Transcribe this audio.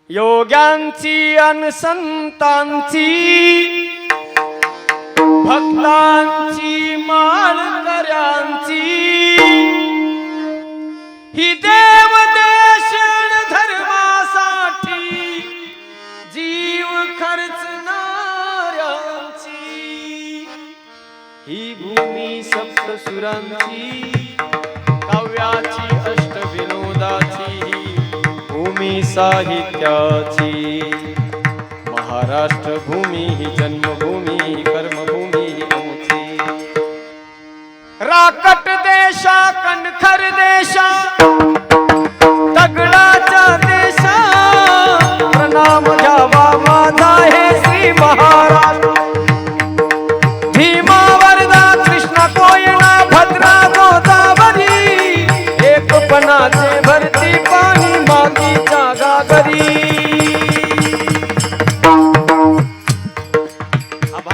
योग्यांची अन संतांची भक्तांची माळकऱ्यांची ही देव देशन धर्मासाठी जीव खर्चणाऱ्यांची ही भूमी सप्तसुरांची काव्याची अष्टविनोदाची भूमी साहित्याची महाराष्ट्र भूमी ही जन्मभूमी ही कर्मभूमी ही आमची राकट देशा कणखर देशा